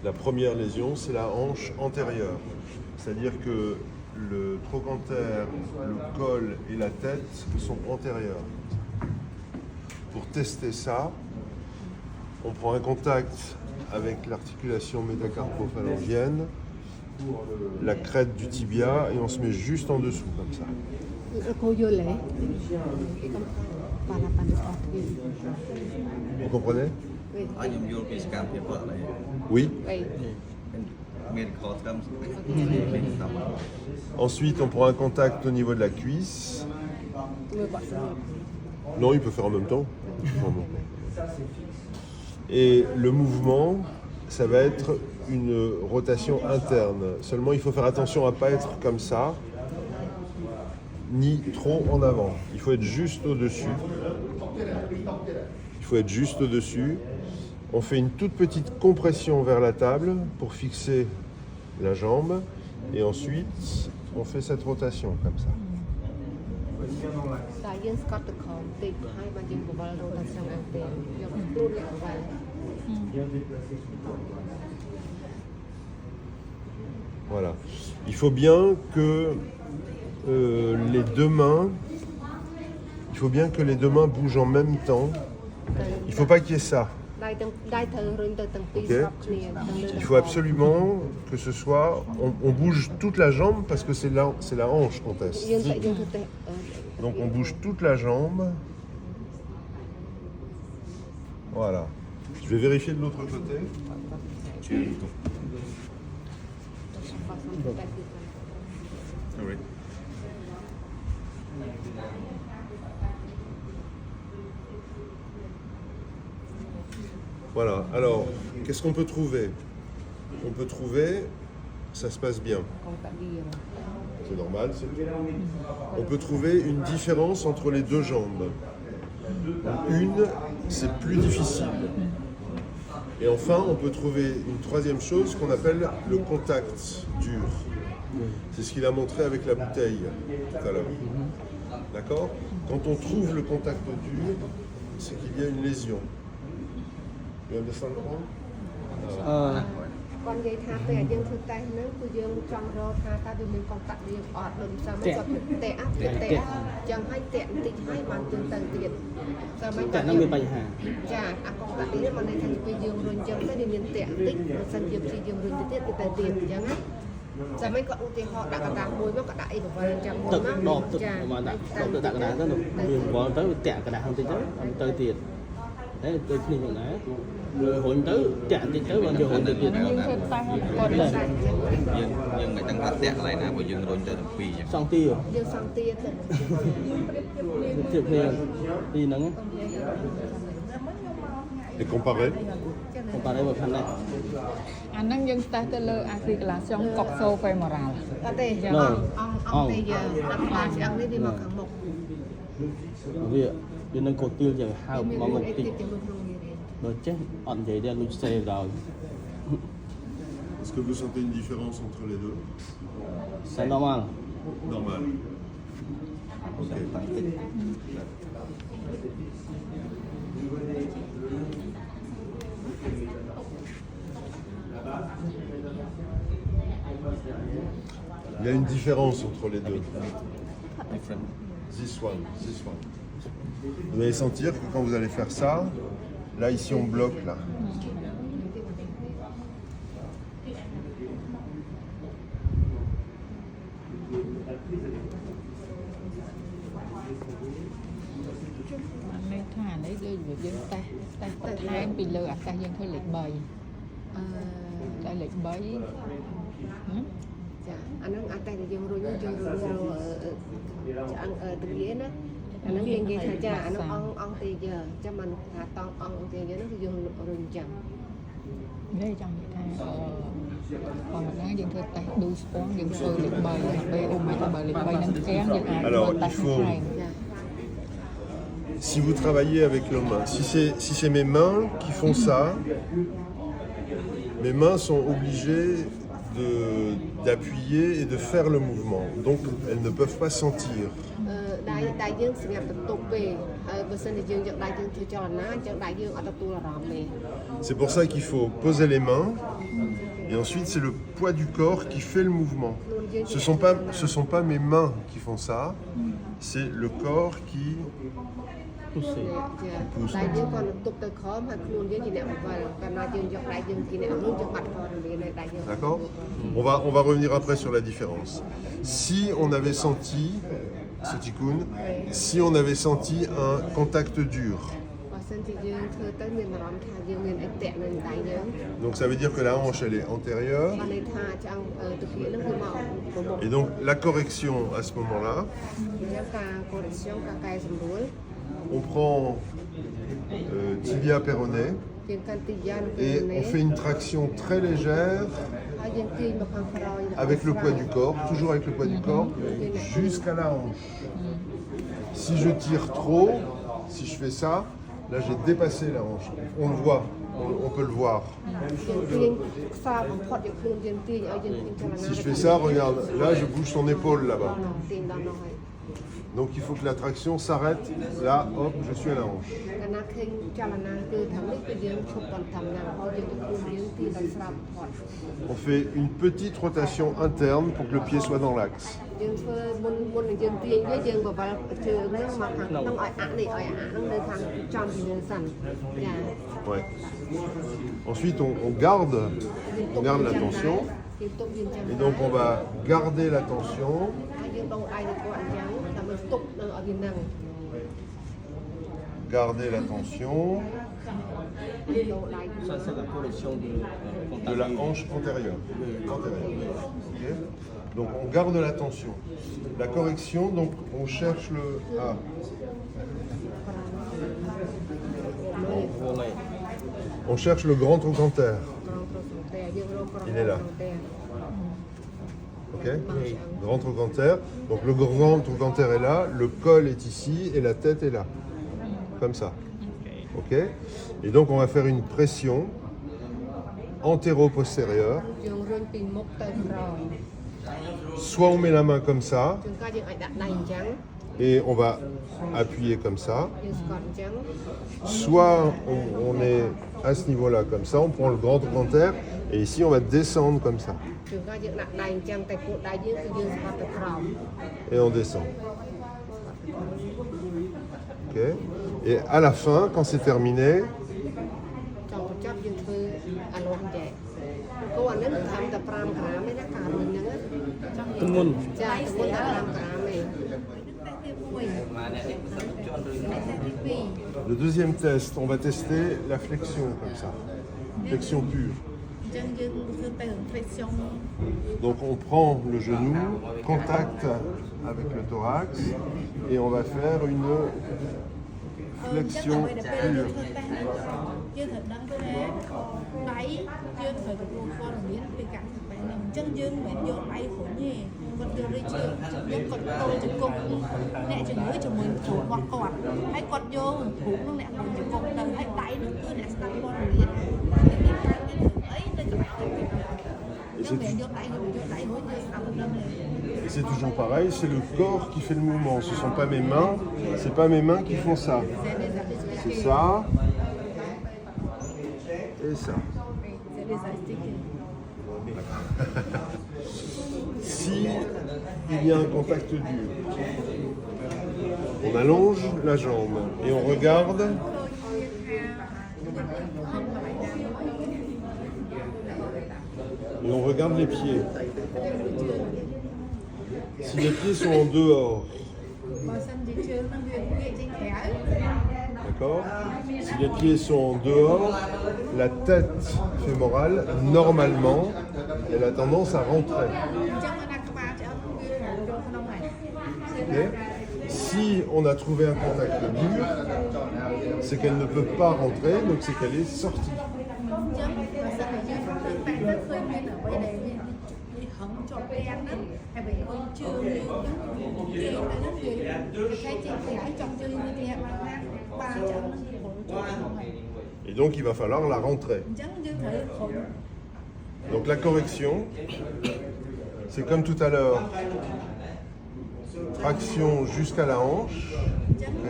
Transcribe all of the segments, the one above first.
La première lésion, c'est la hanche antérieure. C'est-à-dire que le trochanter, le col et la tête sont antérieurs. Pour tester ça, on prend un contact avec l'articulation métacarpophalangienne, la crête du tibia, et on se met juste en dessous, comme ça. Vous comprenez? Oui. Ensuite, on prend un contact au niveau de la cuisse. Non, il peut faire en même temps. Et le mouvement, ça va être une rotation interne. Seulement, il faut faire attention à ne pas être comme ça, ni trop en avant. Il faut être juste au-dessus. Il faut être juste au-dessus. On fait une toute petite compression vers la table pour fixer la jambe. Et ensuite, on fait cette rotation comme ça. Voilà. Il faut bien que les deux mains bougent en même temps. Il ne faut pas qu'il y ait ça. Okay. Il faut absolument que ce soit... On bouge toute la jambe parce que c'est la hanche qu'on teste. Donc on bouge toute la jambe. Voilà. Je vais vérifier de l'autre côté. Voilà, alors, qu'est-ce qu'on peut trouver? On peut trouver, ça se passe bien. C'est normal. On peut trouver une différence entre les deux jambes. Une, c'est plus difficile. Et enfin, on peut trouver une troisième chose qu'on appelle le contact dur. C'est ce qu'il a montré avec la bouteille tout à l'heure. D'accord? Quand on trouve le contact dur, c'est qu'il y a une lésion. You understand the point? គាត់និយាយថាពេលយើងធ្វើតេស្តហ្នឹងគឺយើងចង់រកថាតើវាមានកុងតាក់ឬអត់ដូចថាមិនគាត់តែអត់តែចឹងឲ្យតែបន្តិចឲ្យបានទៅទៀតតែមិនតែនឹងមានបញ្ហាចាអាកុងតាក់នេះមិនន័យថាពេលយើងរុញចឹងទៅវាមានតែបន្តិចបើសិនជាព្យាយាមរុញទៅទៀតវាទៅទៀតអញ្ចឹងណាតែមិនគាត់ឧទាហរណ៍ដាក់កណ្ដាលមួយមកគាត់ដាក់អីប្រវល់ចឹងមួយមកចាមកដាក់ទៅដាក់កណ្ដាលទៅវាវល់ទៅតាក់កណ្ដាលបន្តិចទៅទៀតតែដូចគ្នាហ្នឹងដែររុញទៅតាក់បន្តិចទៅបានយករុញទៅទៀតយើងធ្វើតាំងគាត់យើងមិនដឹងថាតាក់កន្លែងណាបើយើងរុញទៅទាំងពីរអញ្ចឹងសង់ទាយើងសង់ទាទៅជិះគ្នាពីហ្នឹង Et comparer? comparer មកខាងនេះអាហ្នឹងយើងតេស្តទៅលើ articulation coxofemoral អត់ទេអង្គទេយើងដាក់ខ្លាឆ្អឹងនេះវាមកខាងមុខវានឹងកូទាលយ៉ាងហើបមកបន្តិចបើចេះអត់និយាយទេលុយសេដល់ Est-ce que vous sentez une différence entre les deux? C'est normal. Normal. Ok. Il y a une différence entre les deux. This one. Vous allez sentir que quand vous allez faire ça, là ici on bloque là.យើងតេស្តបន្ថែមពីលើអាកាសយើងធ្វើលេខ3តែលេខ3ចាអាហ្នឹងអាតែយើងរុញឆ្អឹងទ្រាណាអាហ្នឹងយើងនិយាយថាចាអាហ្នឹងអង្គទេយើងចាំមិនថាតង់អង្គទេយើងហ្នឹងគឺយើងរុញចឹងនេះចង់និយាយថាcòn làយើងធ្វើតេស្ត do sport យើងធ្វើលេខ3ពេលអូម៉ាទៅបើលេខ3ហ្នឹងផ្ទាំងយើងអាចធ្វើតេស្តផ្សេង Si vous travaillez avec les mains, si c'est mes mains qui font ça, mes mains sont obligées d'appuyer et de faire le mouvement. Donc elles ne peuvent pas sentir. C'est pour ça qu'il faut poser les mains Et ensuite, c'est le poids du corps qui fait le mouvement. Ce sont pas mes mains qui font ça, c'est le corps qui pousse. ដៃយើងគាត់នឹងទប់ទៅក្រោមហើយខ្លួនយើងជាអ្នកបង្វិលកាលណាយើងយកដៃយើងជាអ្នករុញយើងបាត់ព័ត៌មាននៅដៃយើង D'accord? On va revenir après sur la différence. Si on avait senti, ce tikkun, si on avait senti un contact dur, បើសិនជាយើងធ្វើទៅមានអារម្មណ៍ថាយើងមានអីតាក់នៅដៃយើង donc ça veut dire que la hanche elle est antérieure, បានន័យថាឆ្អឹងទឹកភ្លៀងនឹងគឺមកមុខ et donc la correction à ce moment-là, យើងការ correction ការកែសម្រួល on prend tibia péroné យើងកាន់ទីយ៉ាន et on fait une traction très légère ហើយយើងទាញមកខាងក្រោយ avec le poids du corps, toujours avec le poids du corps, jusqu'à la hanche. Si je tire trop, si je fais ça, là j'ai dépassé la hanche. On le voit, on peut le voir. យើងទាញខ្សែបំផុតយកខ្លួនយើងទាញឲ្យយើងទាញចលនា Si je fais ça, regarde, là je bouge son épaule là-bas. ទាញដល់នោះហើយ Donc il faut que la traction s'arrête, là, hop, je suis à la hanche. កាលណាឃើញចលនាគឺខាងនេះគឺយើងឈប់បន្តតាមណាហើយយើងទៅខ្លួនយើងទាញដល់ស្រាប់បំផុត On fait une petite rotation interne pour que le pied soit dans l'axe. យើងធ្វើមុននឹងយើងទាញវាយើងបបល់ជើងហ្នឹងមកខាងក្នុងឲ្យអាក់នេះឲ្យអាក់ហ្នឹងនៅខាងចំពីលើសិនចា Ouais. Ensuite, on garde la tension. យើងទុកយើងចាំ Et donc on va garder la tension. ហើយយើងដងដៃទៅគាត់អញ្ចឹងដើម្បីស្ទុកនៅឲ្យវានឹង Garder la tension ដងដៃ Ça, c'est la correction de contact. la hanche antérieure. Ok. Donc on garde la tension. La correction, donc on cherche le A. Volet. On cherche le grand trochanter. តែយើងរកក្រ Il est là. តែ Ok. Grand trochanter. Donc le grand trochanter est là, le col est ici et la tête est là. Comme ça. Ok. Et donc on va faire une pression antéro-postérieure. យើងរុញពីមុខទៅក្រោយ Soit on met la main comme ça ជួនកាលយើងអាចដាក់ដៃអញ្ចឹង et on va appuyer comme ça. យើងស្កត់អញ្ចឹង Soit on est à ce niveau-là comme ça, on prend le grand trochanter et ici on va descendre comme ça. ជួនកាលយើងដាក់ដៃអញ្ចឹងតែពួកដៃយើងគឺយើងស្កត់ទៅក្រោម Et on descend. Ok. Et à la fin, quand c'est terminé, ចង់បញ្ចប់យើងធ្វើអាឡោះចែកគោអានេះធ្វើតែ5ក្រាមទេណាការរុញហ្នឹង Tung môn. ចាធ្វើតែ5ក្រាមទេ le deuxième test, on va tester la flexion comme ça. Flexion pure. អញ្ចឹងយើងធ្វើទៅ flexion Donc on prend le genou, contact avec le thorax et on va faire une អញ្ចឹង flexion ដើម្បីដល់ពេលយើង pure. ធ្វើតេស្តនេះយើងត្រូវដឹងថាដៃយើងត្រូវទទួលព័ត៌មានពីការធ្វើបែបហ្នឹងអញ្ចឹងយើងមិនមែនយកដៃរុញទេគាត់យកដូចជាយើងគាត់ចូលជង្គង់អ្នកជំងឺជាមួយគ្រូរបស់គាត់ហើយគាត់យកគ្រូនឹងអ្នករុញជង្គង់ទៅហើយដៃនោះគឺអ្នកស្ដាប់ព័ត៌មានមានការមានអីនៅកន្លែងហ្នឹង Et យើង c'est មិនយកដៃរុញយើងស្ដាប់ហ្នឹងទេ Et c'est toujours pareil, c'est le corps qui fait le mouvement. Ce ne sont pas mes mains, c'est pas mes mains qui font ça. C'est ça et ça. Si il y a un contact dur, on allonge la jambe et on regarde. Et on regarde les pieds. Si les pieds sont en dehors, បើសិនជាជើងនឹងវាងាកចេញក្រៅ d'accord? Si les pieds sont en dehors, la tête fémorale, normalement, elle a tendance à rentrer. អញ្ចឹងនៅក្បាលឆ្អឹងវាចូលក្នុងហើយ Ok. Si on a trouvé un contact dur, c'est qu'elle ne peut pas rentrer, donc c'est qu'elle est sortie. អញ្ចឹងបើសិនជាយើងធ្វើបែបហ្នឹងឃើញមានអ្វីដែលវាហឹងជាប់ពាំងហ្នឹងហើយបើអុយជើងយើងគេទៅហ្នឹងវាគេចេញក្រៅចង់ជើងវាគេបានណាបានចឹងហ្នឹងវាចូលក្នុងហើយ Et donc il va falloir la rentrer. អញ្ចឹងយើងត្រូវខុស Donc la correction, c'est comme tout à l'heure, traction jusqu'à la hanche. អញ្ចឹង Ok.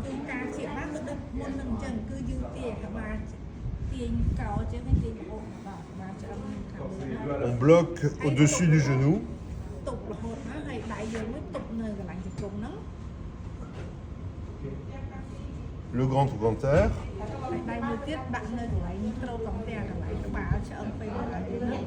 គឺការជាបានទៅដឹកមុនហ្នឹងអញ្ចឹងគឺយើងទាញក្បាលទាញកោអញ្ចឹងទាញរហូតដល់ក្បាលឆ្អឹងខាងលើ bloque au-dessus du genou. តុបរហូតណាហើយដៃយើងមួយតុបនៅកន្លែងជង្គង់ហ្នឹង Le grand trochanter. ហើយដៃមួយទៀតដាក់នៅកន្លែងត្រកង់ទាំងកន្លែងក្បាលឆ្អឹងពេលកន្លែងនេះ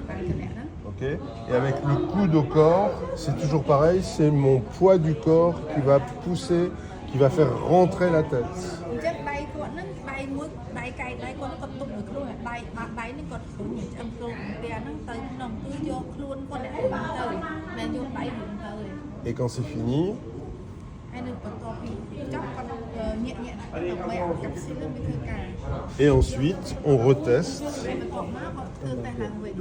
បែរកណ្ដាក់ហ្នឹង Ok. Et avec le coude au corps, c'est toujours pareil, c'est mon poids du corps qui va pousser, qui va faire rentrer la tête. អញ្ចឹងដៃគាត់ហ្នឹងដៃមួយដៃកែដៃគាត់គាត់ទុកនៅខ្លួនដៃបាក់ដៃហ្នឹងគាត់ឃើញឆ្អឹងត្រកង់ទាំងហ្នឹងទៅក្នុងគឺយកខ្លួនគាត់ដាក់ខ្លួនទៅមិនយកដៃខ្លួនទៅទេ Et quand c'est fini, ហើយនៅបន្ទាប់ពីចប់គាត់ញាក់ញាក់ដើម្បីឲ្យកាប់ស៊ីនឹងវាធ្វើការ et ensuite on reteste. ហើយបន្ទាប់មកគាត់ធ្វើតែឡើងវិញ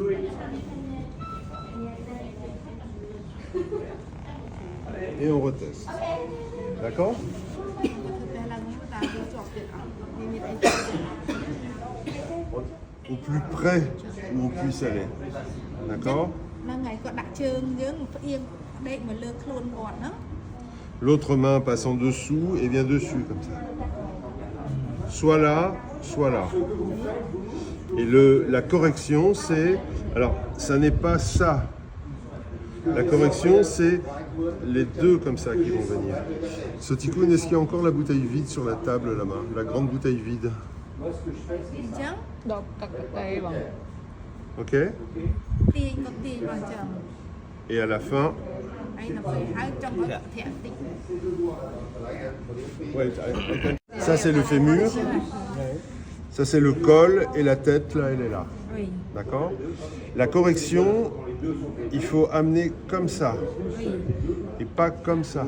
Et on reteste. D'accord? ធ្វើតែឡើងវិញតែវាជាប់ទៀតអត់មានអី Au plus près où on puisse aller. D'accord? ហ្នឹងហើយគាត់ដាក់ជើងយើងផ្អៀងដេកមកលើខ្លួនគាត់ហ្នឹង L'autre main passe en dessous et vient dessus comme ça. Soit là, soit là. Et la correction, c'est... Alors, ça n'est pas ça. La correction, c'est les deux comme ça qui vont venir. Sotikun, est-ce qu'il y a encore la bouteille vide sur la table là-bas? La grande bouteille vide. អញ្ចឹង ដបទឹកតែបង Ok? ទាញក៏ទាញមកអញ្ចឹង Et à la fin... ហើយដល់ពេលហើយចង់ឲ្យធាក់តិច Ça, c'est le fémur. Ça, c'est le col. Et la tête, là, elle est là. វិញ D'accord? La correction, il faut amener comme ça. វិញ Et pas comme ça.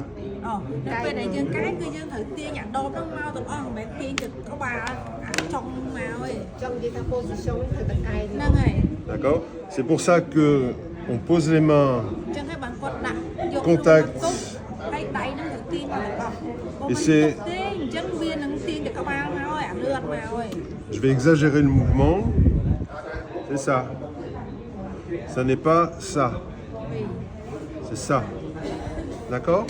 អូដល់ពេលដែលយើងកែគឺយើងត្រូវទាញអាដបហ្នឹងមកទាំងអស់មិនមែនទាញទៅក្បាលអាចុងមកឯង ចង់និយាយថា position ត្រូវតែកែ ហ្នឹងហើយ D'accord? C'est pour ça que on pose les mains. អញ្ចឹងហើយបានគាត់ដាក់យក Contact. ហើយដៃហ្នឹងទៅទាញមកទាំងអស់បើ Et មិន c'est... ទេអញ្ចឹងវានឹងទាញទៅក្បាលមកហើយអាលឿនមកហើយ Je vais exagérer le mouvement. C'est ça. Ça n'est pas ça. វិញ C'est ça. D'accord?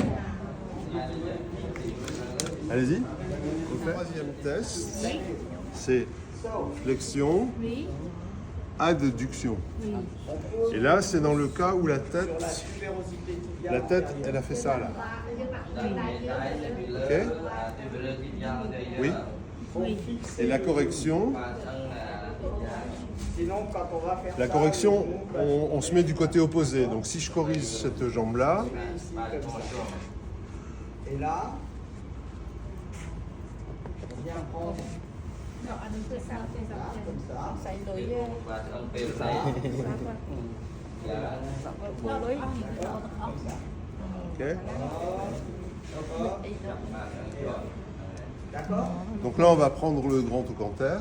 Allez-y. On fait. Troisième test, c'est flexion, វិញ adduction. វិញ Et là, c'est dans le cas où la tête, elle a fait ça là. Ok? Oui? វិញ Et la correction, Sinon, quand on va faire la correction, on se met du côté opposé. Donc si je corrige cette jambe-là, et là, on vient prendre ដល់អានេះគឺសាប់ទេសាប់ចឹងផ្សេងលុយទេ មកលុយ ok? d'accord? Donc là, on va prendre le grand trochanter.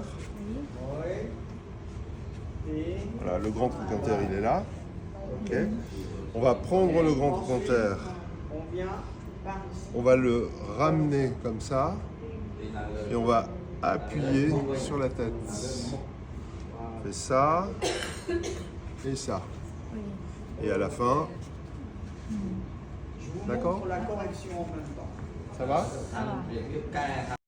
Oui. Et Voilà, le grand trochanter, il est là. Ok? On va prendre le grand trochanter, on vient par ici. on va le ramener comme ça et on va appuyer sur la tête. On fait ça et ça. Et à la fin, Je vous D'accord. montre la correction en même temps. ça va?